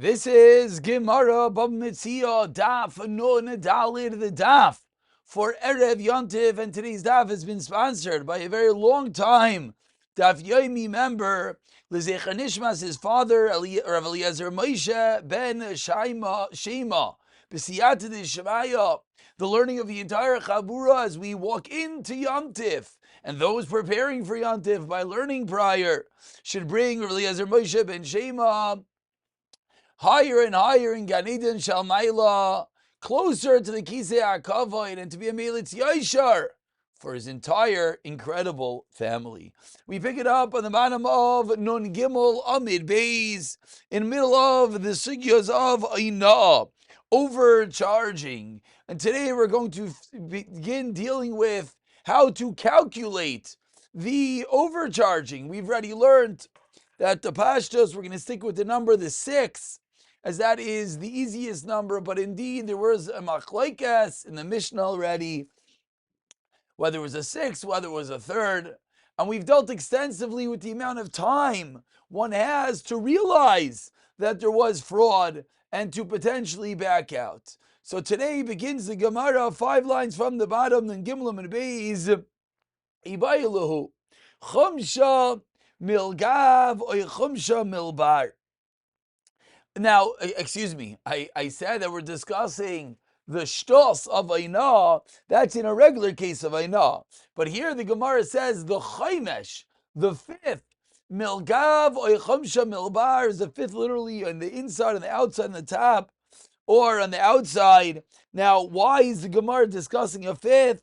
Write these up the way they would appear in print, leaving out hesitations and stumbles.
This is Gemara Bab Metziah Daf Nun Dalid the Daf for Erev Yontiv, and today's Daf has been sponsored by a very long time Daf Yomi member L'Zecha Nishmas, his father Rav Eליעזר Moshe ben Shיימא B'siyata D'Shemaya. The learning of the entire Chabura as we walk into Yontiv, and those preparing for Yontiv by learning prior should bring Rav Eליעזר Moshe ben Shיימא higher and higher in Gan Eden Shalmaila, closer to the Kisei HaKavod, and to be a Melitz Yashar for his entire incredible family. We pick it up on the bottom of Nun Gimel Amid Beis, in the middle of the Sugyas of Ainah, overcharging. And today we're going to begin dealing with how to calculate the overcharging. We've already learned that the Pashtos, we're going to stick with the number, the 6, as that is the easiest number, but indeed there was a machlokes in the Mishnah already, whether it was a 6, whether it was a 3rd, and we've dealt extensively with the amount of time one has to realize that there was fraud and to potentially back out. So today begins the Gemara, 5 lines from the bottom, then Gimel and Beis, Ibaylahu, Chumsha Milgav or Chumsha Milbar. Now, excuse me, I said that we're discussing the shtos of Ainah. That's in a regular case of Ainah. But here the Gemara says the Chaimesh, the 5th, Milgav or Chumsha Milbar is the 5th, literally on the inside, on the outside, on the top, or on the outside. Now, why is the Gemara discussing a 5th?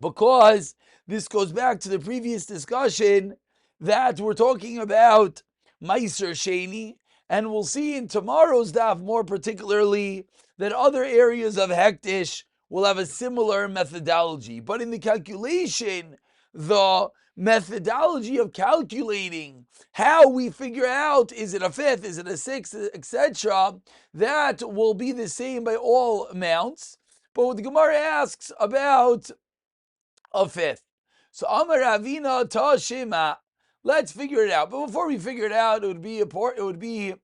Because this goes back to the previous discussion that we're talking about Meiser Sheni, and we'll see in tomorrow's daf more particularly that other areas of Hektish will have a similar methodology. But in the calculation, the methodology of calculating how we figure out, is it a 5th, is it a 6th, etc., that will be the same by all amounts. But what the Gemara asks about a 5th. So Amar Avina Ta Shema. Let's figure it out. But before we figure it out, it would be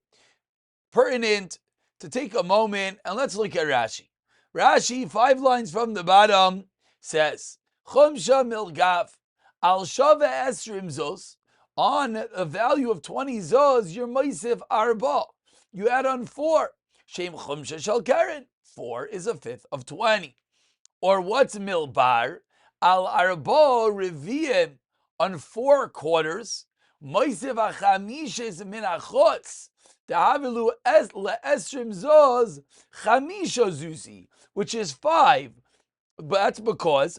pertinent to take a moment and let's look at Rashi. Rashi, 5 lines from the bottom, says, Chumsha Milgav Al Shava Esrim Zos, on a value of 20 zos, your Meisif Arba. You add on 4. Shem Chumsha Shal Karen. 4 is a 5th of 20. Or what's Milbar? Al Arba Reviyim, on 4 quarters. Meisiv HaChamishes Min HaChotz. Ta'avilu le'esrim zoz chamisha zuzi, which is 5. But that's because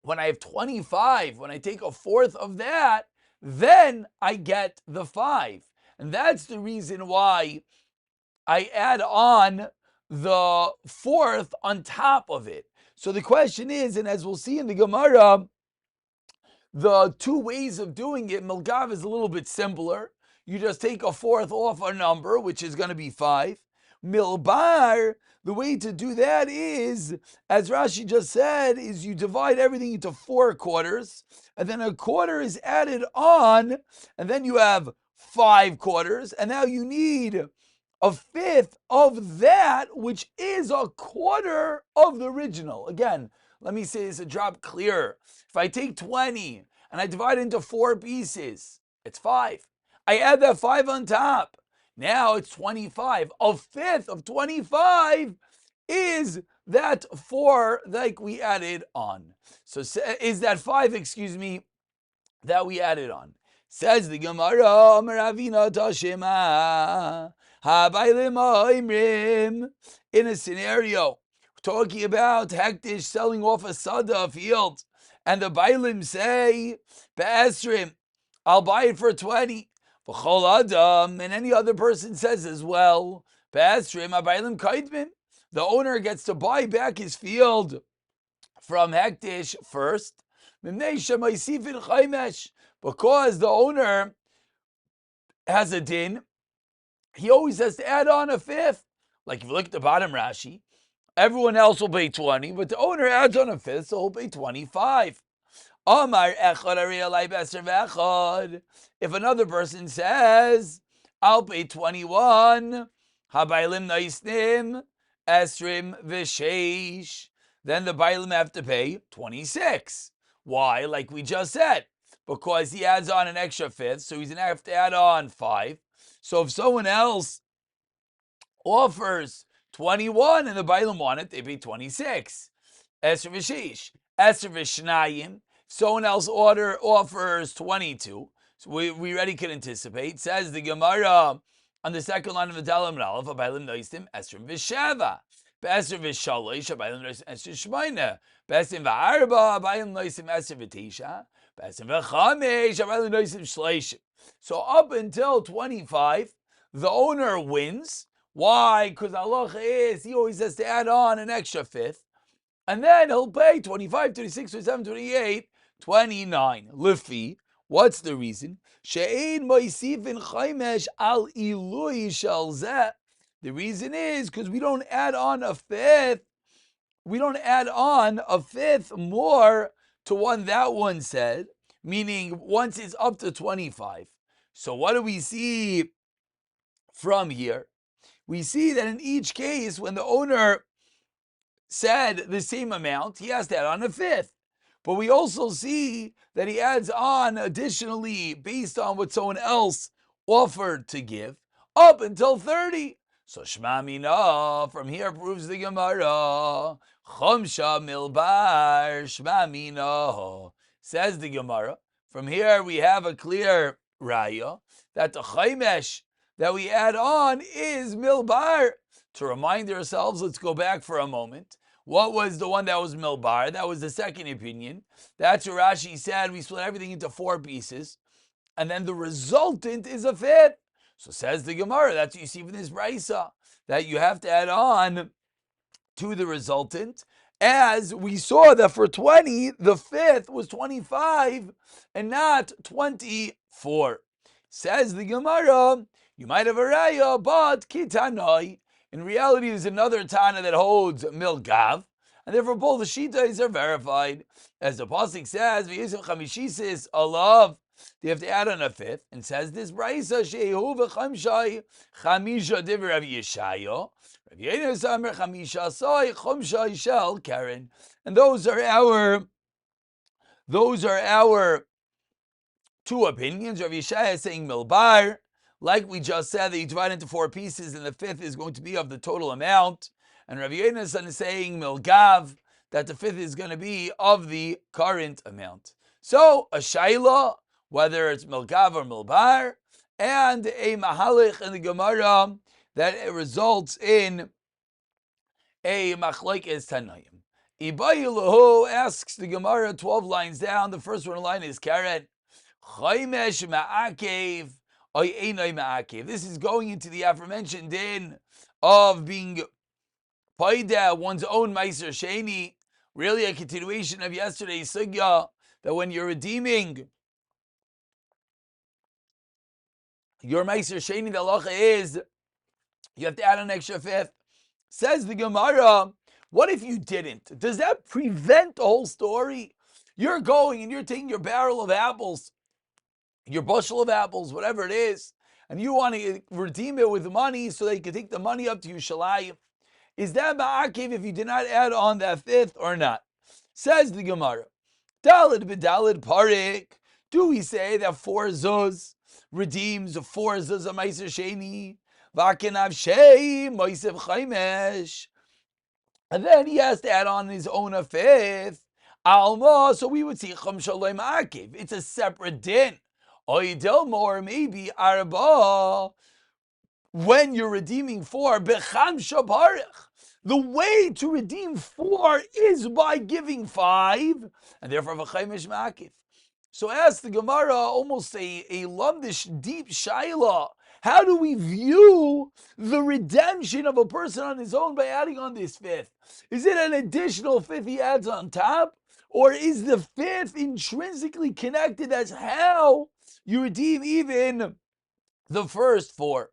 when I have 25, when I take a 4th of that, then I get the 5. And that's the reason why I add on the 4th on top of it. So the question is, and as we'll see in the Gemara, the 2 ways of doing it, Milgav is a little bit simpler. You just take a 4th off a number, which is going to be 5. Milbar, the way to do that is, as Rashi just said, is you divide everything into 4 quarters, and then a quarter is added on, and then you have 5 quarters, and now you need a 5th of that, which is a quarter of the original. Again, let me say this a drop clearer. If I take 20 and I divide it into 4 pieces, it's 5. I add that 5 on top. Now it's 25. A 5th of 25 is that 4 like we added on. So is that 5, that we added on. Says the Gemara, Amar Avina Tashema. In a scenario, talking about Hektish selling off a sada, a field, and the Bailim say, Be'esrim, I'll buy it for 20. V'chol Adam, and any other person says as well, Be'esrim, Bailim Kaidmin, the owner gets to buy back his field from Hektish first, because the owner has a din. He always has to add on a 5th. Like if you look at the bottom Rashi, everyone else will pay 20, but the owner adds on a 5th, so he'll pay 25. If another person says, I'll pay 21. Habaylim noisnim esrim v'sheish. Then the Bailim have to pay 26. Why? Like we just said, because he adds on an extra fifth, so he's going to have to add on 5. So if someone else offers 21 and the Bailim want it, they pay 26. Esr v'sheish. Esr v'shnayim. Someone else offers 22. So we already can anticipate. Says the Gemara on the second line of the Dalam and Aleph, Abaylim noistim esrim v'sheva. Be'esr v'shalosh, Abaylim noistim esr shmoina. Be'esrim v'arba, Abaylim noistim esr v'tisha. Be'esrim v'chamesh, Abaylim noistim shleishim. So up until 25, the owner wins. Why? Because halacha is he always has to add on an extra fifth. And then he'll pay 25, 26, 27, 28, 29. Lifi. What's the reason? She'ein moisifin chaimesh al ilui shel zeh. The reason is because we don't add on a fifth. We don't add on a fifth more to what that one said, meaning once it's up to 25. So what do we see from here? We see that in each case, when the owner said the same amount, he has to add on a fifth. But we also see that he adds on additionally based on what someone else offered to give up until 30. So Shema Mina, from here proves the Gemara. Chomsha milbar Shema Mina. Says the Gemara. From here we have a clear raya that the chaimesh that we add on is milbar. To remind ourselves, let's go back for a moment. What was the one that was milbar? That was the second opinion. That's what Rashi said. We split everything into 4 pieces. And then the resultant is a fifth. So says the Gemara, that's what you see from this brisa, that you have to add on to the resultant. As we saw that for 20, the fifth was 25 and not 24. Says the Gemara, you might have a raya, but kitanoi. In reality, there's another Tana that holds milgav, and therefore both the shitas are verified. As the pasuk says, "V'yisem chamishisis alav," they have to add on a fifth, and says this brayso shehu v'chamshai chamisha divrei Rav Yeshaya, Rav Yehuda Samer chamisha soy chamshai shel Karen, and those are our 2 opinions. Rav Yeshaya is saying milbar. Like we just said, that you divide into 4 pieces, and the fifth is going to be of the total amount. And Rav Yehuda is saying milgav, that the fifth is going to be of the current amount. So a shaila, whether it's milgav or milbar, and a mahalich in the Gemara that it results in a machlokes tanaim. Ibayilahu asks the Gemara 12 lines down. The first one line is Karen. Chaimesh ma'akev. This is going into the aforementioned din of being paida one's own meiser sheni. Really a continuation of yesterday's sugya, that when you're redeeming your meiser sheni, the halacha is you have to add an extra fifth. Says the Gemara, what if you didn't? Does that prevent the whole story? You're going and you're taking your barrel of apples, your bushel of apples, whatever it is, and you want to redeem it with money so that you can take the money up to Yerushalayim. Is that ma'akev if you did not add on that fifth or not? Says the Gemara, Dalid b'dalid parik. Do we say that 4 zuz redeems 4 zuz of meiser sheni? V'akenav shei moisev chaimesh. And then he has to add on his own a fifth. Alma, so we would see chum shaloi ma'akev. It's a separate din. Or maybe arba, when you're redeeming 4, becham shabarich. The way to redeem 4 is by giving 5, and therefore v'chaimesh ma'akev. So ask the Gemara almost a lumdish, deep shaila. How do we view the redemption of a person on his own by adding on this fifth? Is it an additional fifth he adds on top? Or is the fifth intrinsically connected as how you redeem even the first 4?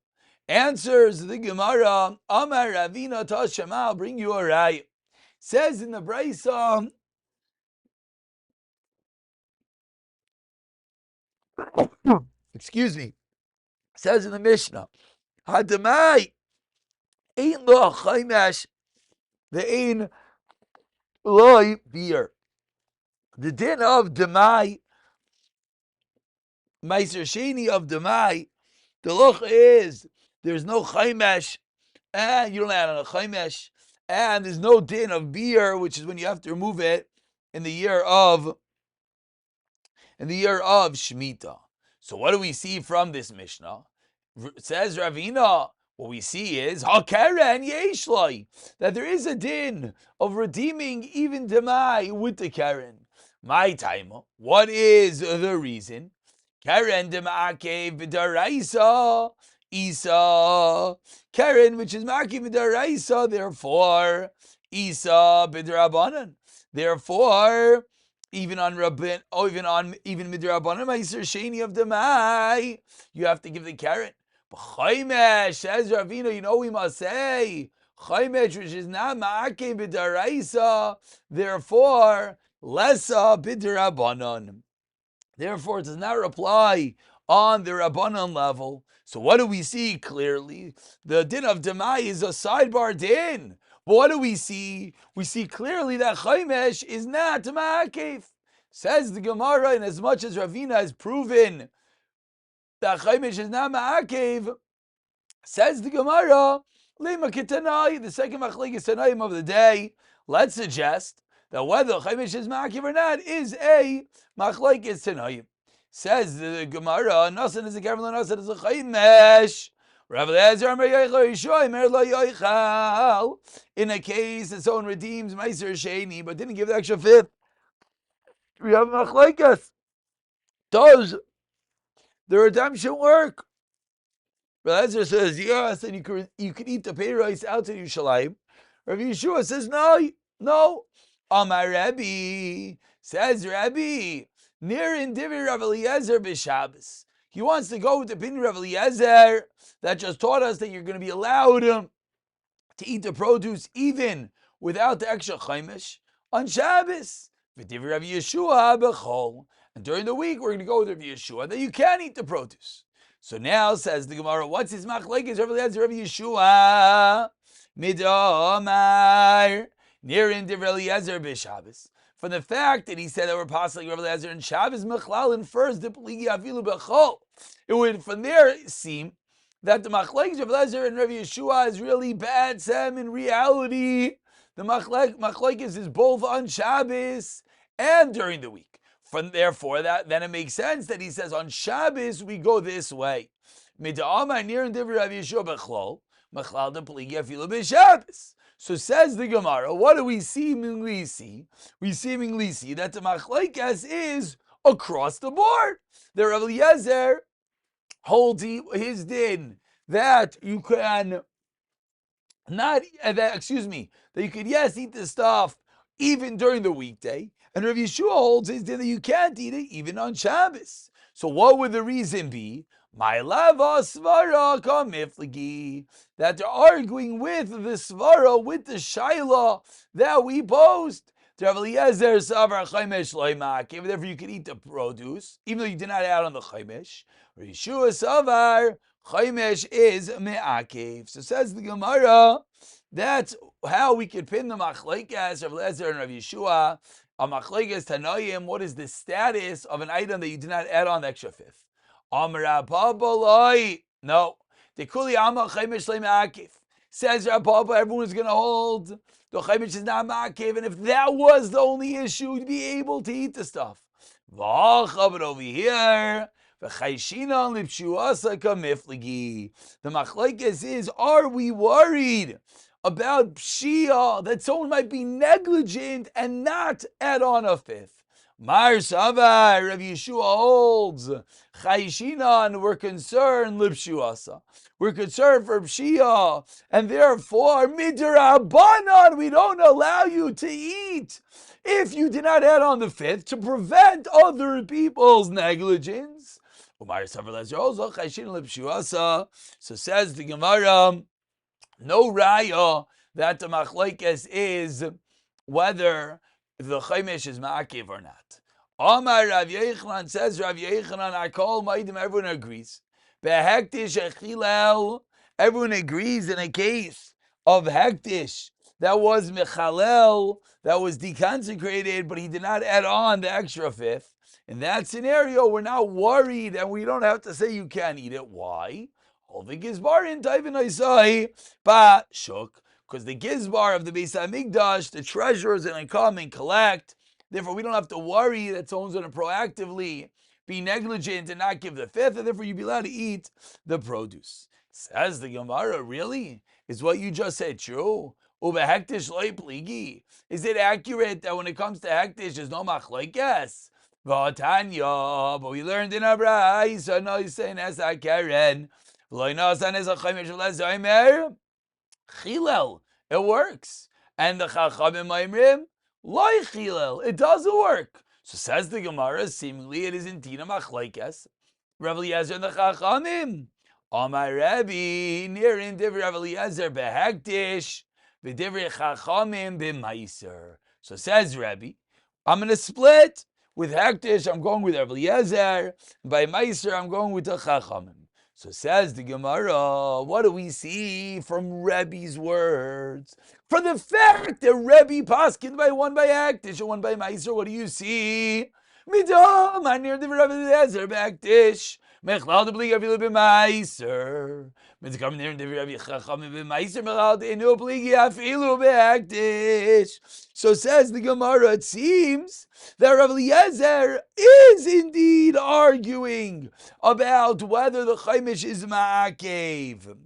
Answers the Gemara, Amar Ravina Tashema, I'll bring you a raya. Says in the Brisa, excuse me, Says in the Mishnah, Hadamai ain't lo chaimesh, the ain loy beer. The din of demai, meiser sheni of demai, the loch is there's no chaimesh, and you don't add on a chaimesh, and there's no din of beer, which is when you have to remove it in the year of Shemitah. So what do we see from this Mishnah? It says Ravina, what we see is Hakeren Yeshlai, that there is a din of redeeming even Demai with the Karen. My time, what is the reason? Karen Demake B'daraisa Isa. Karen, which is Maki B'daraisa, therefore Isa B'darabanan. Therefore, even on Rabbin, or even Midrabanan Meiser Sheni of Demai, you have to give the Karen. But Chaimesh, says Ravina, you know we must say Chaimesh, which is not Ma'ake B'daraisa, therefore Lesa B'darabanan. Therefore, it does not apply on the Rabbanan level. So what do we see clearly? The din of Demai is a sidebar din. But what do we see? We see clearly that Chaimesh is not Ma'akev. Says the Gemara, and as much as Ravina has proven that Chaimesh is not Ma'akev, says the Gemara, Lema Kitanai, the second Machlekes Tanaim of the day, let's suggest that whether Chaimesh is Ma'akev or not is a Machlekes Tanaim. Says the Gemara, Nasan is a Karmel, Nasan is a Chaimesh. Rav Eلیעזר Amar Yoichal Yeshua Amar Lo Yoichal. In a case that someone redeems Meiser Sheni but didn't give the extra fifth, we have Machlekes. Does the redemption work? Rav Eلیעזר says yes, and you could eat the pay rice out in Yerushalayim. Rav Yeshua says no. Amar Rabbi, says Rabbi, near in Divi Rav Eلیעזר b'Shabbos. He wants to go with the opinion of Rav Eلیעזر that just taught us that you're going to be allowed to eat the produce even without the extra chaimesh on Shabbos. V'divi Rav Yeshua b'chol. And during the week, we're going to go with Rav Yeshua that you can eat the produce. So now, says the Gemara, what's his machlekes? Rav Eلیעזר, Rav Yeshua, mid'omar, near in Divi Rav Eلیעזר b'Shabbos. From the fact that he said that we're possibly Rav Eلیעזر and Shabbos Mechlal and first the Peligi Afilu Bechol, it would from there seem that the Machlekes of Eلیעזר and Rav Yeshua is really bad. Sam, in reality, the Machlekes is both on Shabbos and during the week. From therefore, then it makes sense that he says on Shabbos we go this way. Mid'amar near and Divrei Rav Yeshua Bechol, Mechlal the Peligi Afilu B'Shabbos. So says the Gemara, what do we seemingly see? We seemingly see that the Machlekes is across the board. The Rav Eلیעזر holds his din that you can that you could eat the stuff even during the weekday, and Rav Yeshua holds his din that you can't eat it even on Shabbos. So what would the reason be? My lava svara kamifligi, that they're arguing with the svara, with the shaila that we posed. Rav Eلیעזر savar chaimesh loimak, even if you could eat the produce, even though you did not add on the chaimesh. Rav Yeshua savar chaimesh is me'akev. So says the Gemara, that's how we could pin the machlekes Rav Eلیעזر and Rav Yeshua. A machlekes tanoim, what is the status of an item that you did not add on the extra fifth? Amar Rabba, no. The Kuli Amar Chaimesh Le Ma'akev. Says Rabba, everyone's going to hold the Chaimesh is not Ma'akev, and if that was the only issue, to be able to eat the stuff. But over here, the machlekes is, are we worried about pshia, that someone might be negligent and not add on a fifth? Mar Savar, Rav Yeshua holds Chayshinan, we're concerned Lipshuasa. We're concerned for Pshia, and therefore Midrabanan, we don't allow you to eat if you did not add on the fifth to prevent other people's negligence. Umar Savar Lezer also Chayshinan Lipshuasa. So says the Gemara, no raya that the machlekes is whether the chaimesh is ma'akiv or not. Amar Rav Yochanan, says Rav Yochanan, I call Maidim, everyone agrees. Behektish echilel. Everyone agrees in a case of hektish that was mechalel, that was deconsecrated, but he did not add on the extra fifth. In that scenario, we're not worried, and we don't have to say you can't eat it. Why? All the gizbarin taivin isai ba shuk, because the gizbar of the Beis Hamikdash, the treasurer, is going to come and collect. Therefore, we don't have to worry that someone's going to proactively be negligent and not give the fifth, and therefore you'd be allowed to eat the produce. Says the Gemara, really? Is what you just said true? Ubehektish loy pligi. Is it accurate that when it comes to hektish, there's no machlokes? V'atanya, but we learned in Abraisa, no, he's saying as a keren. V'loy nasan as a chaymesh v'lezoymer. Chilel, it works. And the Chachamim Maimrim, loy chilel, it doesn't work. So says the Gemara, seemingly it is indeed a machlokes. Rav Eliezer and the Chachamim. Amar Rabbi, near in Divrei Rav Eliezer behektish, v'divrei Chachamim b'maiser. So says Rabbi, I'm going to split. With hektish, I'm going with Rav Eliezer. By maiser, I'm going with the Chachamim. So says the Gemara, what do we see from Rebbe's words? For the fact that Rebbe paskin by one by hektish and one by maiser, what do you see? Midam, I near the Rav Eliezer hektish. Mechlal de blig avilu b'maiser. Mitzkam near the Rav Chachamim b'maiser. Mechlal de inu bligi afilu b'hektish. So says the Gemara, it seems that Rav Eliezer is indeed arguing about whether the chaimish is ma'akev.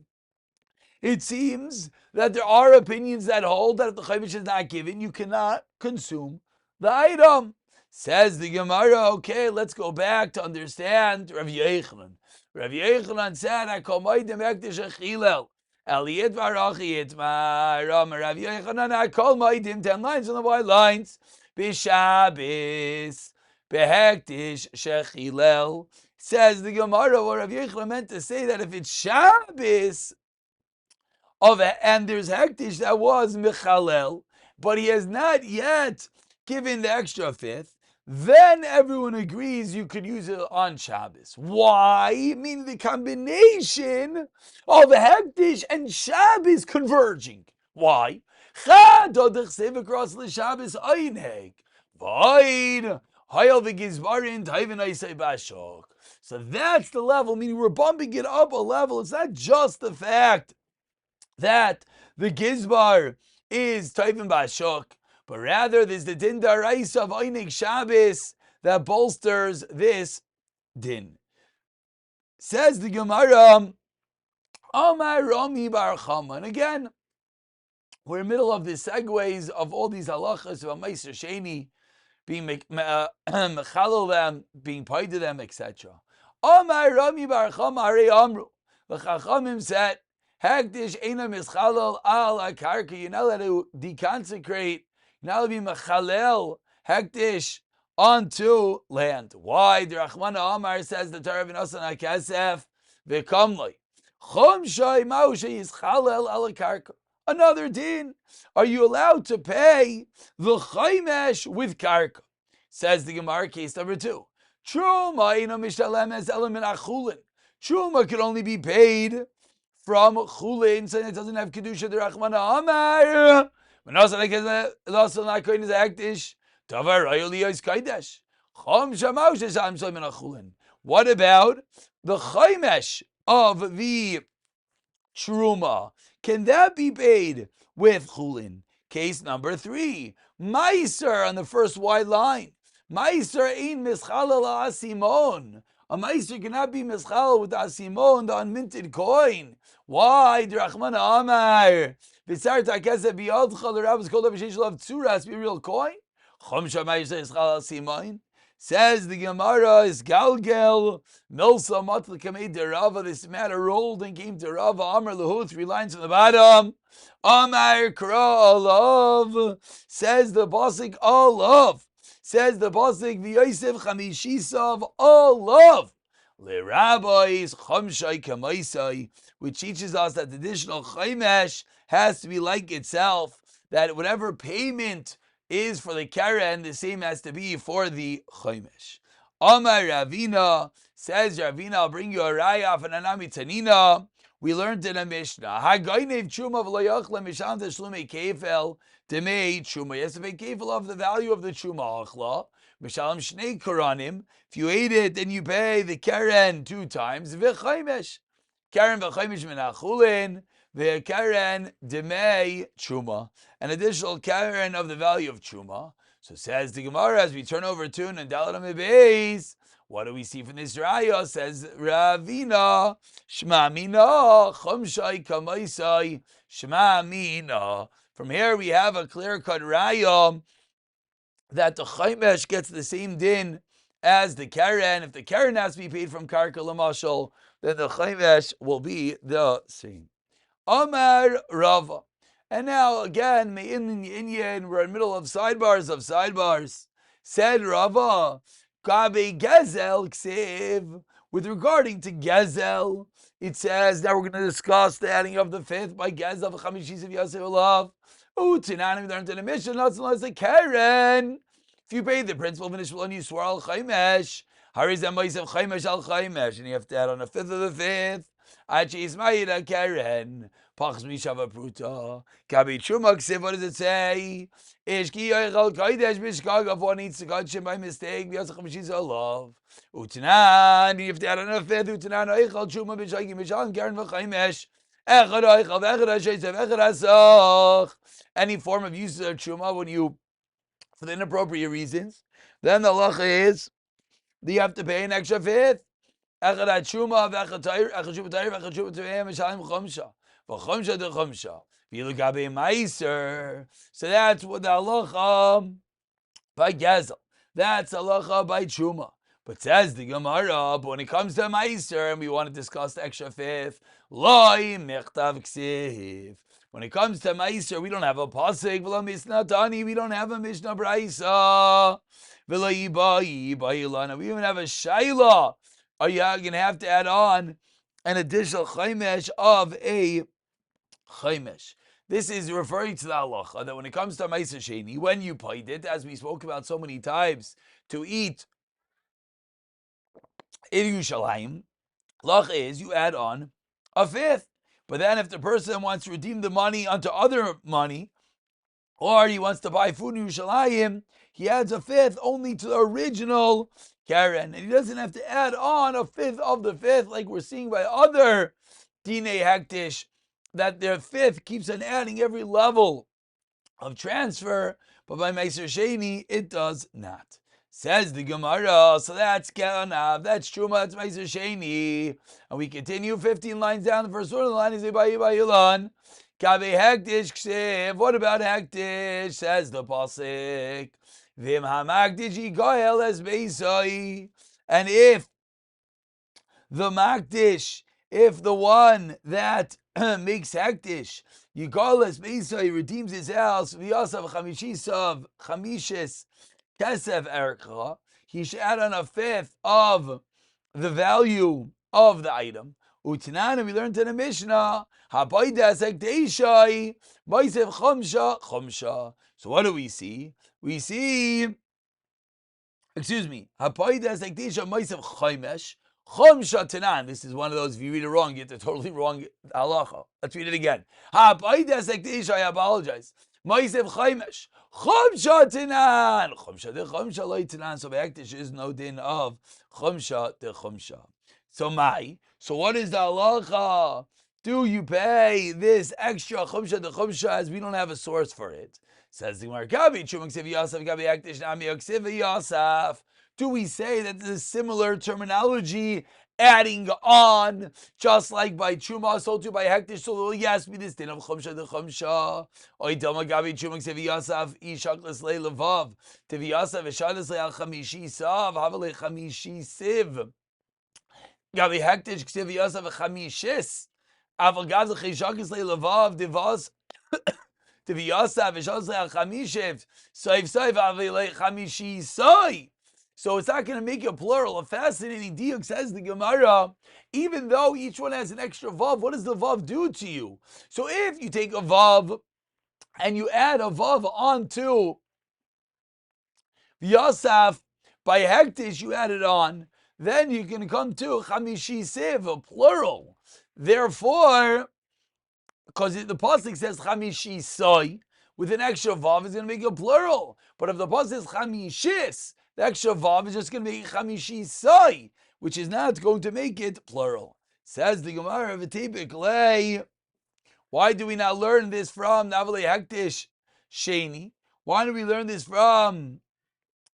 It seems that there are opinions that hold that if the chaimish is not given, you cannot consume the item. Says the Gemara, okay, let's go back to understand Rav Yochanan. Rav Yochanan said, I call my demektish achilel. Eliyet varachi itma. Rav Yochanan, I call my dim 10 lines on the white lines. B'Shabbos, behektish shechilel. Says the Gemara, what Rav Yochanan meant to say that if it's Shabbos, and there's hektish that was mechalel, but he has not yet given the extra fifth, then everyone agrees you could use it on Shabbos. Why? Meaning the combination of hektish and Shabbos converging. Why? So that's the level, meaning we're bumping it up a level. It's not just the fact that the Gizbar is Taivin Bashok, but rather there's the Din Daraisa of Einig Shabbos that bolsters this Din. Says the Gemara, Amar Rami Bar Chama. And again, we're in the middle of the segues of all these halachas of Meiser Sheni, being mechalel them, being paid to them, etc. Amar Rami Bar Chama Harei Amru. The Chachamim said, Hektish Eina Mischalel Al HaKarka. You're not allowed to deconsecrate, you're not allowed to be mechalel hektish onto land. Why? The Rachmana Amar says the Torah v'nosan HaKesef v'kamloi. Chum Shai Moshe Yischalel Al HaKarka. Another din. Are you allowed to pay the chaymesh with karka? Says the Gemara, case number 2. Truma ina mishalem es elam min achulin. Truma can only be paid from chulin, saying it doesn't have kedusha. The Rachmana Amar. What about the chaymesh of the truma? Can that be paid with chulin? Case number 3. Meiser on the first wide line. Meiser ein mischalel asimon. A meiser cannot be mischalel with asimon, the unminted coin. Why? The Rachmana Amar. B'tzar takesef biyadcha. The rabbis called up a shel of tzuras, be a real coin. Chom shamayser ischalel asimon. Says the Gemara is galgel milsa matl kamei derava. This matter rolled and came to Rava. Amar lahu, 3 lines from the bottom. Amar kra alav. Says the pasuk alav. Says the pasuk v'yosef chamishisav alav. Le rabbis chamshai kamaisai, which teaches us that the additional chaymesh has to be like itself. That whatever payment is for the karen, the same has to be for the chaymesh. Amar Ravina, Says Ravina, I'll bring you a raya of an anami tanina. We learned in a Mishnah. Hagaynev chuma v'loyachle misham teshlume kefel demei chuma. Yes, if a kefel of the value of the chuma achla, mishalam shnei karanim. If you ate it, then you pay the karen 2 times. V'chaymesh. Karen v'chaymesh menachulin. V'karen demei chuma. An additional karen of the value of chuma. So says the Gemara as we turn over to Nandalat Beis. What do we see from this raya? Says Ravina, Shema Mina, Chomshai Kamaisai, Shema Mina. From here we have a clear-cut raya that the Chaimesh gets the same din as the Karen. If the Karen has to be paid from Karka Lamashal, then the Chaimesh will be the same. Amar Rava. And now again, we're in the middle of sidebars. Said Rava, Gabe Gezel Ksiv. With regarding to Gezel, it says that we're going to discuss the adding of the 5th by Gezel v'chamishis of Yosef Olav. Utinanim learned in the mission, not unless a Karen. If you pay the principal of Nishmal and you swore al Chaimesh, Harizam Ma'isef Chaimesh al Chaimesh, and you have to add on a 5th of the 5th. Achi Ismaila Karen. Pachs Mishava Pruta. Kabi Chuma Ksiv, what does it say? Ishki Yoichal Kaidesh Mishkag, if one eats the Godshim by mistake, Yosef Chamishis Olav. Utanan, you have to add on a 5th. Utanan Oichal Chuma Bishaki Mishal Karen V'chaimesh. Echad Oichal V'echad Hashesev Echad Asach. Any form of use of Chuma when you, for the inappropriate reasons, then the halacha is that you have to pay an extra 5th. Echad Chuma V'echad Tayr, Echad Chuma Tayr, Echad Chuma Tayr, Mishalim Chomsha. V'chomsha de Chomsha. V'yilugabe Meiser. So that's what the halacha by Gezel. That's halacha by Chuma. But says the Gemara, but when it comes to Meiser, and we want to discuss the extra 5th, Loi Mechtav Ksiv. When it comes to Meiser, we don't have a pasuk. V'lo Misna Tani, we don't have a Mishnah Braisa. V'lo Yibai Yibayilana, we even have a Shaila. Are you going to have to add on an additional Chaimesh of a Chaimesh? This is referring to the halacha that when it comes to Meiser Sheni, when you paid it, as we spoke about so many times, to eat in Yerushalayim, halacha is you add on a 5th. But then if the person wants to redeem the money onto other money, or he wants to buy food in Yerushalayim, he adds a 5th only to the original Karen. And he doesn't have to add on a 5th of the 5th like we're seeing by other Dinei Hektish, that their 5th keeps on adding every level of transfer, but by Meiser Sheni, it does not. Says the Gemara, so that's Keranav, that's Truma, that's Meiser Sheni. And we continue 15 lines down. The first one of the line is Ibayi Bayilan. Kabe Hektish Ksiv. What about Hektish? Says the Pasik. Vim Hamakdish Yigoel as Beisai. And if the Makdish, if the one that makes Hektish, Yigoel as Beisai, redeems his house, V'yasav Chamishisav Chamishes Kesef Ercha, he should add on a 5th of the value of the item. Utanana, we learned in the Mishnah, Habaydas Ekdeishai, Maisev Chomsha, Chomsha. So what do we see? We see, Habaydas Ekdeishai, Maisev Chaimesh, Chomsha Tanan. This is one of those, if you read it wrong, you get the totally wrong halacha. Let's read it again. Habaydas Ekdeishai, I apologize. Maisev Chaimesh, Chomsha Tanan. Chomsha de Chomsha loy Tanan. So Hektish is no din of Chomsha de Chomsha. So what is the halacha? Do you pay this extra Chomsha de Chomsha, as we don't have a source for it? Says the Gemara, Gabi Chuma Ksiv Yasaf, Gabi Hektish Nami Ksiv Yasaf. Do we say that this is similar terminology, adding on, just like by Chuma, so too by Hektish? So yes, be this din of Chomsha de Chomsha. Oy Dama Gabi Chuma Ksiv Yasaf, Ishakles Le Levav, Tiv Yasaf, Eshadles Le Al Chamishi Sav, Havale Chamishi Siv. Gabi Hektish Ksiv Yasaf Chamishis, Aval Gaza Cheshakles Le Levav, Divas, Tiv Yasaf, Eshadles Le Al Chamishiv, Soiv Soiv, Havale Chamishi Soy. So it's not going to make a plural. A fascinating diuk, says the Gemara. Even though each one has an extra vav, what does the vav do to you? So if you take a vav and you add a vav onto Yasaf, by Hektish you add it on, then you can come to chamishi siv, a plural. Therefore, because the pasuk says chamishi soy, with an extra vav is going to make a plural. But if the pasuk says chamishis, the extra vav is just going to make chamishi soy, which is not going to make it plural. Says the Gemara of Etipik, why do we not learn this from Navale Hektish Sheni? Why do we learn this from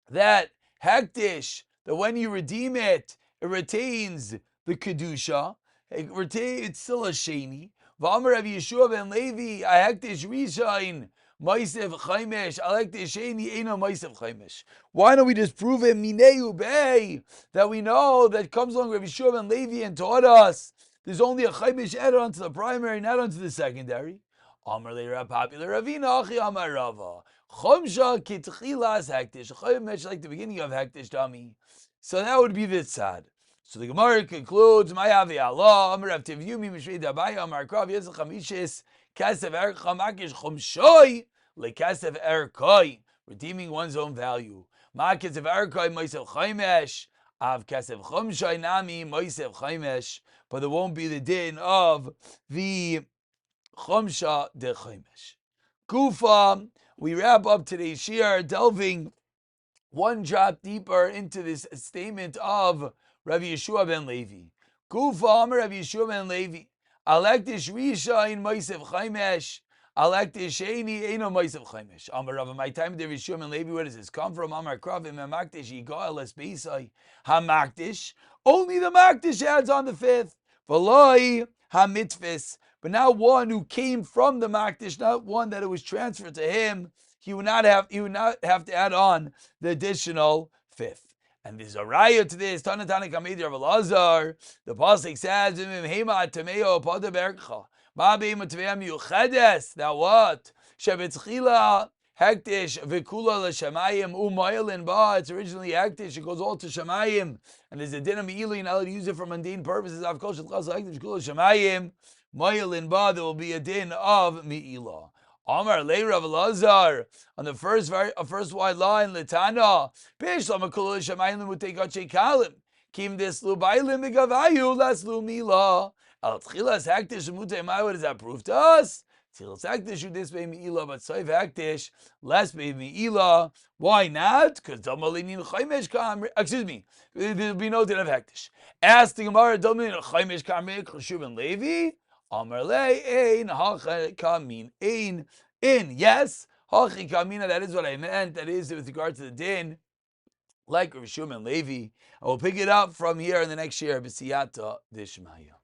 that Hektish, that when you redeem it, it retains the Kedusha, it's still a Sheni. V'amar Rav Yeshua ben Levi, a Hektish Rishain, Maisev Chaimesh, a Hektish Sheni, Eino Maisev Chaimesh. Why don't we just prove it, Mineu Bey, that we know that comes along Rav Yeshua ben Levi and taught us there's only a Chaimesh added onto the primary, not onto the secondary. Amar Leira popular Ravina Achi Amar Rava. Chomsha Kitchilas Hektish. Chaimesh like the beginning of Hektish Dami. So that would be the tzad. So the Gemara concludes, Mayavi Allah, Amar Rav Daf Yomi Mishrei Dabaya, Amar Krav Yezach Chamishis, Kasev Ercha Makish Chomshoi, Lekasev Erkoi, redeeming one's own value. Makisev Erkoi Moisev Chaimesh, Av Kasev Chomshoi Nami Moisev Chaimesh, but there won't be the din of the Chomsha de Chaimesh. Kufa, we wrap up today's shiur, delving one drop deeper into this statement of Rabbi Yeshua ben Levi. Kufa Amar Rabbi Yeshua ben Levi. Alektish Risha in Moisev Chaimesh. Alektish Sheni Eino Moisev Chaimesh. Amar Rabbi, my time of Rabbi Yeshua ben Levi, where does this come from? Amar Kravim Hamaktish Yiga Eles Beisai Hamaktish. Only the Maktish adds on the fifth. V'loi Hamitfis. But now one who came from the Maktish, not one that it was transferred to him, he would not have to add on the additional fifth. And there's a raya to this. Tanatana Kamedi of Elazar. The pasuk says, "Hema tameo pada bercha." Ma'beim tveim yuchedes. That what? Shebetzchila hektish v'kula l'shamayim u'mayilin ba. It's originally hektish. It goes all to shamayim. And there's a din of me'ilah. You're not allowed to use it for mundane purposes. Av kol shetchas hektish kula shamayim mayilin ba. There will be a din of me'ilah. Amar lei Rav Elazar on the first wide line Litana Pish Lamakul Shamayim Mutegache Kalim Kim this Lubailim Megavayu Las Lumila Al Tchilas Haktish Mutemai. What does that prove to us? Tchilas Haktish this be Meila, but Soif Haktish less be Meila. Why not? Because Damalinin Chaimesh Kam. Excuse me, there'll be no din of Haktish. Ask the Gemara Damalinin Chaimesh Kam Chashuv and Levi. Amar lei ein hacha kamin ein in. Yes, hachi kamina. That is what I meant. That is with regard to the din, like Rav Shimon and Levi. I will pick it up from here in the next year. B'siyata dishmaya.